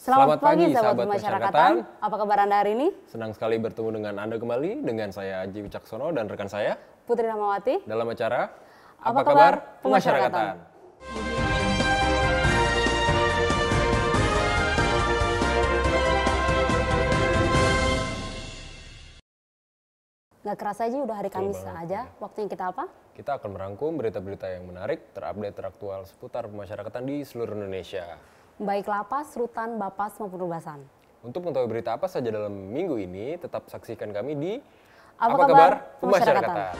Selamat pagi sahabat pemasyarakatan. Apa kabar Anda hari ini? Senang sekali bertemu dengan Anda kembali dengan saya Aji Wicaksono dan rekan saya Putri Rahmawati dalam acara Apa Kabar Pemasyarakatan. Gak kerasa aja udah hari Kamis aja. Waktunya kita apa? Kita akan merangkum berita-berita yang menarik, terupdate, teraktual seputar pemasyarakatan di seluruh Indonesia. Baik lapas, rutan, bapas maupun rubasan. Untuk mengetahui berita apa saja dalam minggu ini, tetap saksikan kami di Apa Kabar Pemasyarakatan.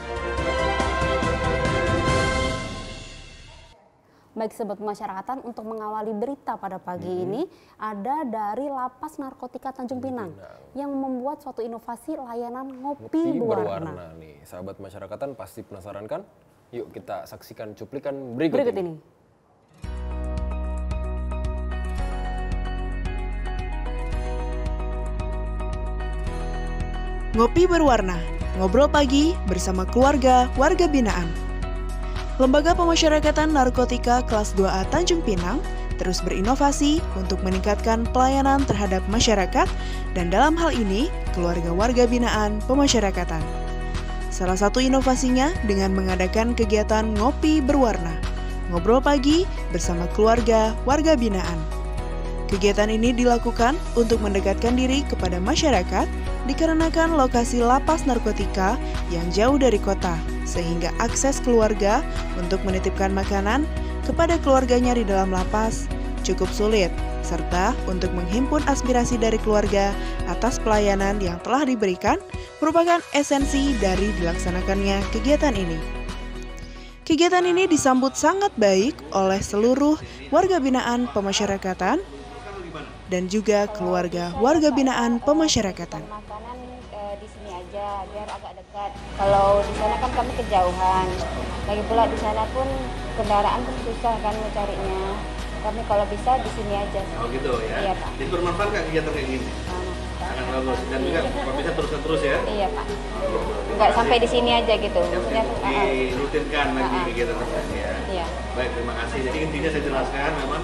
Baik sobat pemasyarakatan, untuk mengawali berita pada pagi ini ada dari Lapas Narkotika Tanjung Pinang yang membuat suatu inovasi layanan ngopi berwarna. Nih, sahabat pemasyarakatan pasti penasaran kan? Yuk kita saksikan cuplikan berikut ini. Ngopi berwarna, ngobrol pagi bersama keluarga warga binaan. Lembaga Pemasyarakatan Narkotika Kelas 2A Tanjung Pinang terus berinovasi untuk meningkatkan pelayanan terhadap masyarakat dan dalam hal ini keluarga warga binaan pemasyarakatan. Salah satu inovasinya dengan mengadakan kegiatan ngopi berwarna, ngobrol pagi bersama keluarga warga binaan. Kegiatan ini dilakukan untuk mendekatkan diri kepada masyarakat dikarenakan lokasi lapas narkotika yang jauh dari kota, sehingga akses keluarga untuk menitipkan makanan kepada keluarganya di dalam lapas cukup sulit, serta untuk menghimpun aspirasi dari keluarga atas pelayanan yang telah diberikan merupakan esensi dari dilaksanakannya kegiatan ini. Kegiatan ini disambut sangat baik oleh seluruh warga binaan pemasyarakatan dan juga keluarga warga binaan pemasyarakatan. Makanan di sini aja biar agak dekat. Kalau di sana kan kami kejauhan. Lagi pula di sana pun kendaraan pun susah kan mencarinya. Kami kalau bisa di sini aja. Oh gitu ya. Iya Pak. Jadi bermanfaat nggak kegiatan kayak gini? Sangat bagus. Dan juga kalau bisa teruskan terus ya. Iya Pak. Nggak sampai di sini aja gitu. Maksudnya dirutinkan lagi kegiatan tersebut ya. Iya. Baik, terima kasih. Jadi intinya saya jelaskan memang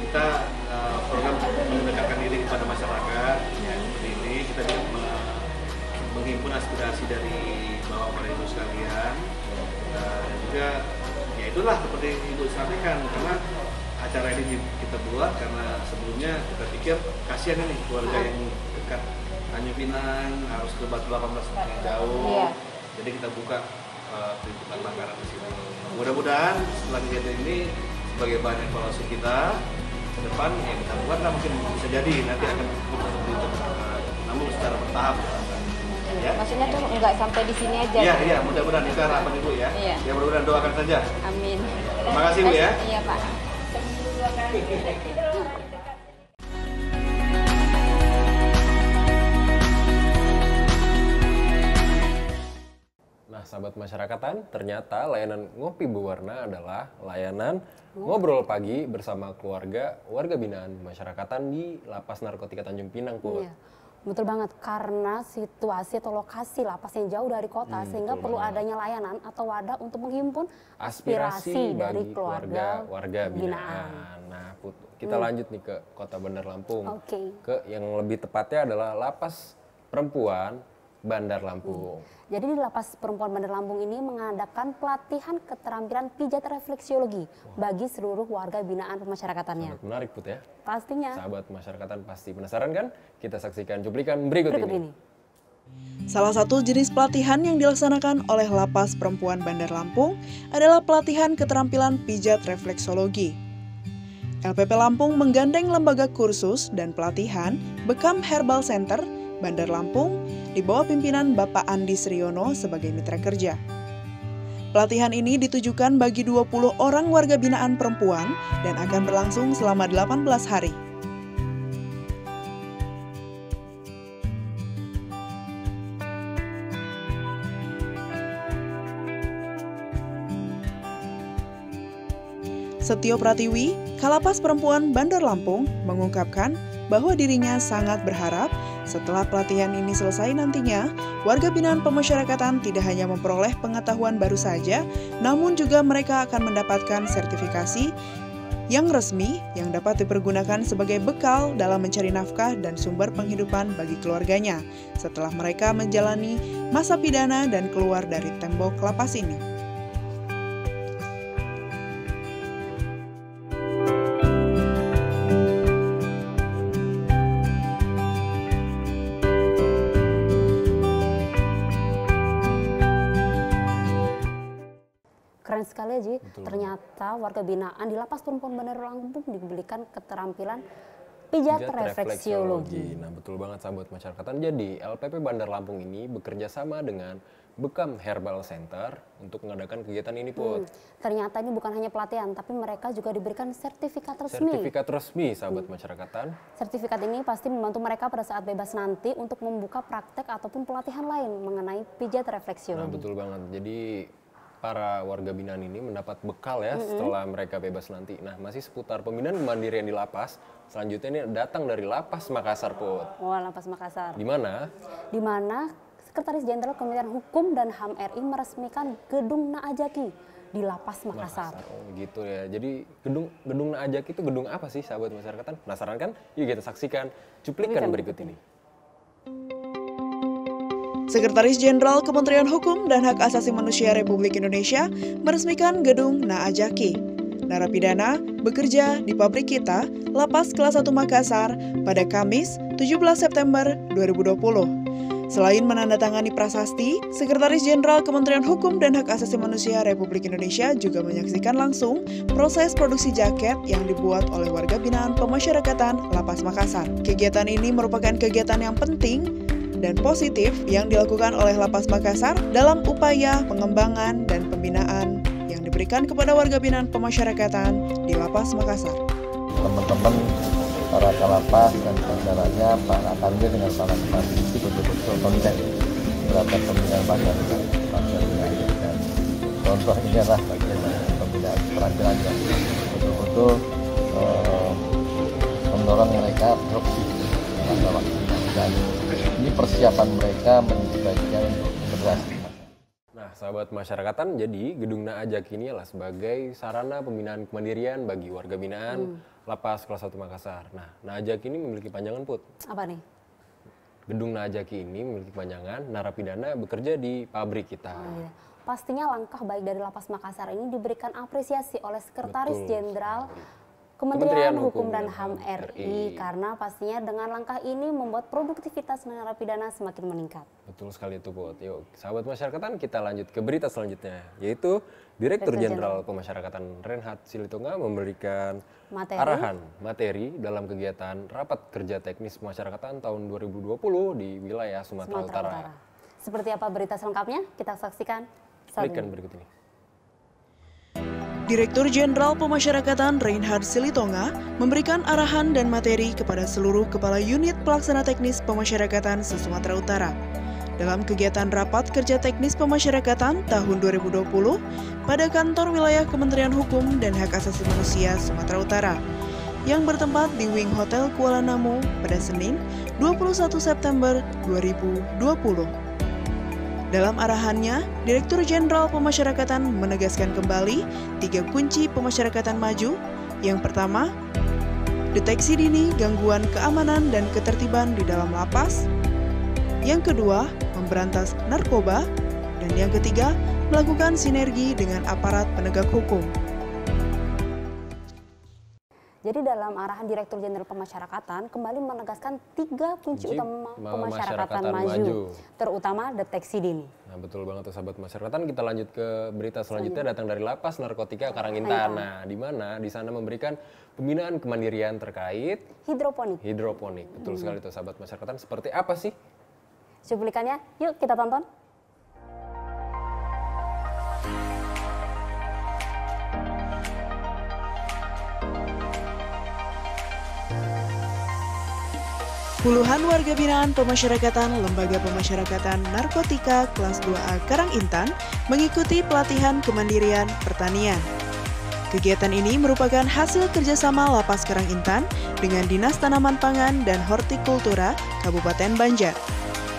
kita program mendekatkan diri kepada masyarakat ya, seperti ini kita juga menghimpun aspirasi dari bapak ibu sekalian dan juga ya itulah seperti ibu sampaikan karena acara ini kita buat karena sebelumnya kita pikir kasihan ini keluarga yang dekat Tanjung Pinang harus ke Batu 18 yang jauh jadi kita buka penitipan makanan di sini. Mudah-mudahan setelah kegiatan ini sebagai bahan evaluasi kita ke depan yang kita buat lah mungkin bisa jadi nanti akan kita seperti itu namun secara bertahap ya. Maksudnya tuh nggak sampai di sini aja. Iya iya mudah-mudahan itu harapan ibu ya. Iya. Ya mudah-mudahan doakan saja. Amin. Terima kasih Bu ya. Iya Pak. Nah, sahabat masyarakatan, ternyata layanan ngopi berwarna adalah layanan ngobrol pagi bersama keluarga warga binaan masyarakatan di Lapas Narkotika Tanjung Pinang, Put. Iya, betul banget. Karena situasi atau lokasi lapas yang jauh dari kota, sehingga perlu adanya layanan atau wadah untuk menghimpun aspirasi dari keluarga warga binaan. Nah, Put, kita lanjut nih ke Kota Bandar Lampung. Oke. Ke yang lebih tepatnya adalah Lapas Perempuan Bandar Lampung. Jadi di Lapas Perempuan Bandar Lampung ini mengadakan pelatihan keterampilan pijat refleksiologi bagi seluruh warga binaan pemasyarakatannya. Sangat menarik, Put ya. Pastinya. Sahabat masyarakat pasti penasaran kan? Kita saksikan cuplikan berikut ini. Salah satu jenis pelatihan yang dilaksanakan oleh Lapas Perempuan Bandar Lampung adalah pelatihan keterampilan pijat refleksologi. LPP Lampung menggandeng lembaga kursus dan pelatihan Bekam Herbal Center Bandar Lampung di bawah pimpinan Bapak Andi Sriono sebagai mitra kerja. Pelatihan ini ditujukan bagi 20 orang warga binaan perempuan dan akan berlangsung selama 18 hari. Setio Pratiwi, Kalapas Perempuan Bandar Lampung, mengungkapkan bahwa dirinya sangat berharap setelah pelatihan ini selesai nantinya, warga binaan pemasyarakatan tidak hanya memperoleh pengetahuan baru saja, namun juga mereka akan mendapatkan sertifikasi yang resmi yang dapat dipergunakan sebagai bekal dalam mencari nafkah dan sumber penghidupan bagi keluarganya setelah mereka menjalani masa pidana dan keluar dari tembok lapas ini. Keren sekali Ji, ternyata warga binaan di Lapas Perempuan Bandar Lampung diberikan keterampilan pijat refleksiologi. Nah betul banget sahabat masyarakatan, jadi LPP Bandar Lampung ini bekerja sama dengan Bekam Herbal Center untuk mengadakan kegiatan ini Put. Ternyata ini bukan hanya pelatihan, tapi mereka juga diberikan sertifikat resmi. Sertifikat resmi sahabat masyarakatan. Sertifikat ini pasti membantu mereka pada saat bebas nanti untuk membuka praktek ataupun pelatihan lain mengenai pijat refleksiologi. Nah betul banget, jadi para warga binaan ini mendapat bekal ya setelah mereka bebas nanti. Nah masih seputar pembinaan kemandirian di lapas, selanjutnya ini datang dari Lapas Makassar Put. Wah, Lapas Makassar. Di mana? Di mana Sekretaris Jenderal Kementerian Hukum dan HAM RI meresmikan Gedung Naajaki di Lapas Makassar. Oh gitu ya, jadi gedung Naajaki itu gedung apa sih sahabat masyarakatan? Penasaran kan? Yuk kita saksikan cuplikan berikut ini. Sekretaris Jenderal Kementerian Hukum dan Hak Asasi Manusia Republik Indonesia meresmikan Gedung Naajaki. Narapidana bekerja di pabrik kita, Lapas Kelas 1 Makassar pada Kamis 17 September 2020. Selain menandatangani prasasti, Sekretaris Jenderal Kementerian Hukum dan Hak Asasi Manusia Republik Indonesia juga menyaksikan langsung proses produksi jaket yang dibuat oleh warga binaan pemasyarakatan Lapas Makassar. Kegiatan ini merupakan kegiatan yang penting dan positif yang dilakukan oleh Lapas Makassar dalam upaya pengembangan dan pembinaan yang diberikan kepada warga binaan pemasyarakatan di Lapas Makassar. Teman-teman para kalapas dan saudaranya, para kandir dengan para kepala itu betul-betul konten terhadap pembinaan bagian dan contoh ini adalah bagian pembinaan peradilan yang betul-betul mendorong mereka produktif pada waktu dan ini persiapan mereka menjadi bagian untuk generasi. Nah, sahabat masyarakatan, jadi Gedung Naajaki ini adalah sebagai sarana pembinaan kemandirian bagi warga binaan Lapas Kelas 1 Makassar. Nah, Naajaki ini memiliki panjangan Put. Apa nih? Gedung Naajaki ini memiliki panjangan narapidana bekerja di pabrik kita. Iya. Pastinya langkah baik dari Lapas Makassar ini diberikan apresiasi oleh Sekretaris Jenderal Kementerian Hukum dan HAM RI karena pastinya dengan langkah ini membuat produktivitas narapidana semakin meningkat. Betul sekali itu Put. Yuk sahabat masyarakatan kita lanjut ke berita selanjutnya, yaitu Direktur Jenderal Pemasyarakatan Reinhard Silitonga memberikan arahan materi dalam kegiatan Rapat Kerja Teknis Pemasyarakatan tahun 2020 di wilayah Sumatera Utara. Seperti apa berita selengkapnya? Kita saksikan Cuplikan berikut ini. Direktur Jenderal Pemasyarakatan Reinhard Silitonga memberikan arahan dan materi kepada seluruh Kepala Unit Pelaksana Teknis Pemasyarakatan se-Sumatera Utara dalam kegiatan Rapat Kerja Teknis Pemasyarakatan tahun 2020 pada kantor wilayah Kementerian Hukum dan Hak Asasi Manusia Sumatera Utara yang bertempat di Wing Hotel Kuala Namu pada Senin 21 September 2020. Dalam arahannya, Direktur Jenderal Pemasyarakatan menegaskan kembali 3 kunci pemasyarakatan maju. Yang pertama, deteksi dini gangguan keamanan dan ketertiban di dalam lapas. Yang kedua, memberantas narkoba. Dan yang ketiga, melakukan sinergi dengan aparat penegak hukum. Jadi dalam arahan Direktur Jenderal Pemasyarakatan kembali menegaskan 3 kunci utama pemasyarakatan maju, terutama deteksi dini. Nah betul banget tuh sahabat masyarakatan. Kita lanjut ke berita selanjutnya datang dari Lapas Narkotika Karangintan. Nah di mana di sana memberikan pembinaan kemandirian terkait hidroponik. Betul sekali tuh sahabat masyarakatan. Seperti apa sih cuplikannya? Yuk kita tonton. Puluhan warga binaan pemasyarakatan Lembaga Pemasyarakatan Narkotika Kelas 2A Karangintan mengikuti pelatihan kemandirian pertanian. Kegiatan ini merupakan hasil kerjasama Lapas Karangintan dengan Dinas Tanaman Pangan dan Hortikultura Kabupaten Banjar.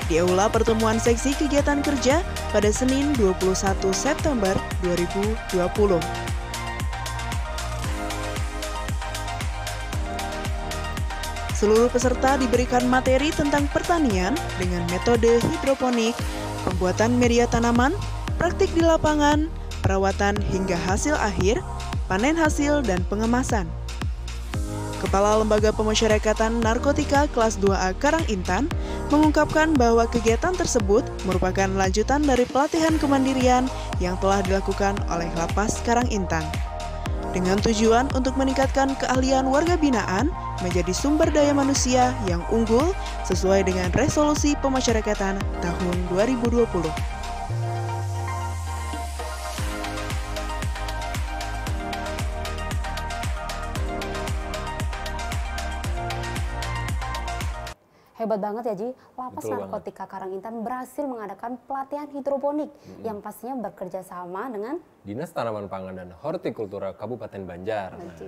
Di Aula Pertemuan Seksi Kegiatan Kerja pada Senin 21 September 2020. Seluruh peserta diberikan materi tentang pertanian dengan metode hidroponik, pembuatan media tanaman, praktik di lapangan, perawatan hingga hasil akhir, panen hasil, dan pengemasan. Kepala Lembaga Pemasyarakatan Narkotika kelas 2A Karangintan mengungkapkan bahwa kegiatan tersebut merupakan lanjutan dari pelatihan kemandirian yang telah dilakukan oleh Lapas Karangintan. Dengan tujuan untuk meningkatkan keahlian warga binaan menjadi sumber daya manusia yang unggul sesuai dengan resolusi pemasyarakatan tahun 2020. Hebat banget ya Ji, Lapas Betul Narkotika Karangintan berhasil mengadakan pelatihan hidroponik yang pastinya bekerja sama dengan Dinas Tanaman Pangan dan Hortikultura Kabupaten Banjar. Nah,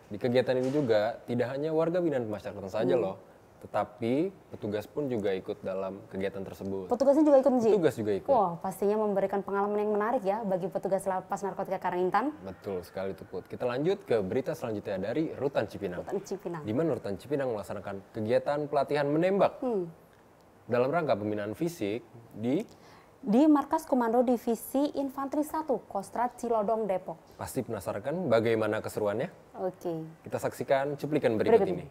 di kegiatan ini juga tidak hanya warga binaan pemasyarakatan saja loh, tetapi petugas pun juga ikut dalam kegiatan tersebut. petugasnya juga ikut Ji? Petugas juga ikut. Wah, pastinya memberikan pengalaman yang menarik ya bagi petugas Lapas Narkotika Karangintan. Betul sekali tuh Put. Kita lanjut ke berita selanjutnya dari Rutan Cipinang. Rutan Cipinang. Di mana Rutan Cipinang melaksanakan kegiatan pelatihan menembak dalam rangka pembinaan fisik Di Markas Komando Divisi Infanteri 1 Kostrad Cilodong Depok. Pasti penasaran kan bagaimana keseruannya? Oke. Kita saksikan cuplikan berikut ini.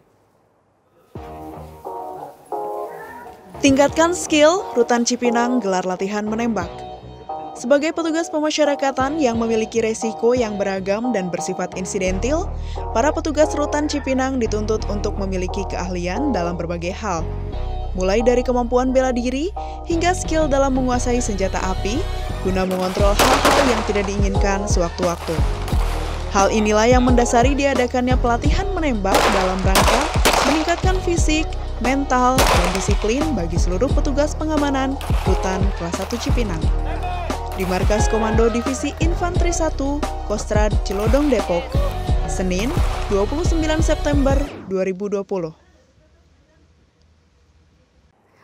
Tingkatkan skill, Rutan Cipinang gelar latihan menembak. Sebagai petugas pemasyarakatan yang memiliki resiko yang beragam dan bersifat insidentil, para petugas Rutan Cipinang dituntut untuk memiliki keahlian dalam berbagai hal. Mulai dari kemampuan bela diri hingga skill dalam menguasai senjata api guna mengontrol hal-hal yang tidak diinginkan sewaktu-waktu. Hal inilah yang mendasari diadakannya pelatihan menembak dalam rangka meningkatkan fisik, mental, dan disiplin bagi seluruh petugas pengamanan Rutan Kelas 1 Cipinang. Di Markas Komando Divisi Infanteri 1 Kostrad Cilodong Depok, Senin 29 September 2020.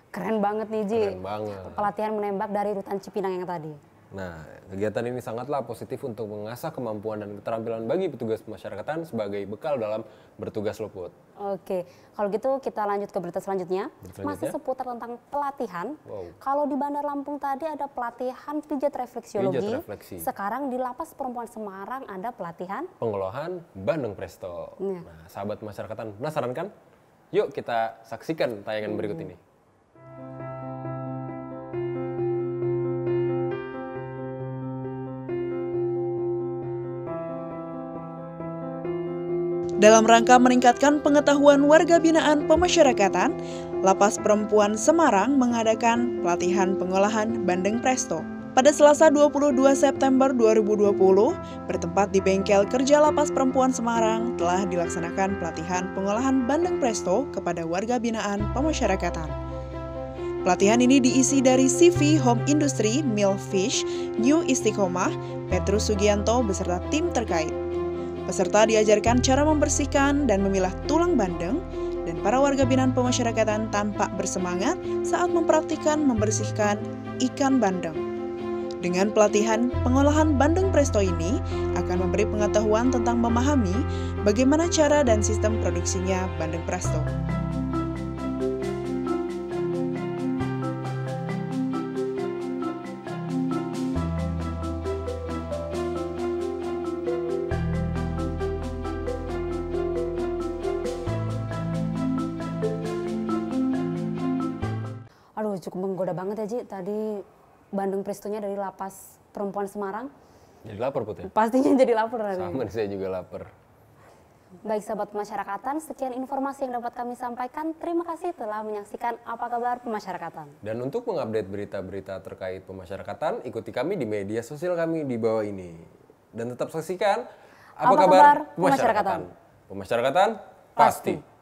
Keren banget nih Ji. Keren banget. Pelatihan menembak dari Rutan Cipinang yang tadi. Nah, kegiatan ini sangatlah positif untuk mengasah kemampuan dan keterampilan bagi petugas pemasyarakatan sebagai bekal dalam bertugas luput. Oke, kalau gitu kita lanjut ke berita selanjutnya. Masih seputar tentang pelatihan. Kalau di Bandar Lampung tadi ada pelatihan pijat refleksiologi. Sekarang di Lapas Perempuan Semarang ada pelatihan pengolahan bandeng presto. Nah, sahabat pemasyarakatan penasaran kan? Yuk kita saksikan tayangan berikut ini. Dalam rangka meningkatkan pengetahuan warga binaan pemasyarakatan, Lapas Perempuan Semarang mengadakan pelatihan pengolahan bandeng presto. Pada Selasa 22 September 2020, bertempat di Bengkel Kerja Lapas Perempuan Semarang telah dilaksanakan pelatihan pengolahan bandeng presto kepada warga binaan pemasyarakatan. Pelatihan ini diisi dari CV Home Industry, Millfish, New Istiqomah, Petrus Sugianto beserta tim terkait. Peserta diajarkan cara membersihkan dan memilah tulang bandeng, dan para warga binaan pemasyarakatan tampak bersemangat saat mempraktikkan membersihkan ikan bandeng. Dengan pelatihan pengolahan bandeng presto ini akan memberi pengetahuan tentang memahami bagaimana cara dan sistem produksinya bandeng presto. Aduh, cukup menggoda banget ya Ji. Tadi bandeng prestonya dari Lapas Perempuan Semarang. Jadi lapar Put ya? Pastinya jadi lapar hari ini. Sama nih, saya juga lapar. Baik sahabat pemasyarakatan, sekian informasi yang dapat kami sampaikan. Terima kasih telah menyaksikan Apa Kabar Pemasyarakatan. Dan untuk mengupdate berita-berita terkait pemasyarakatan, ikuti kami di media sosial kami di bawah ini. Dan tetap saksikan Apa Kabar Pemasyarakatan. Pemasyarakatan pasti.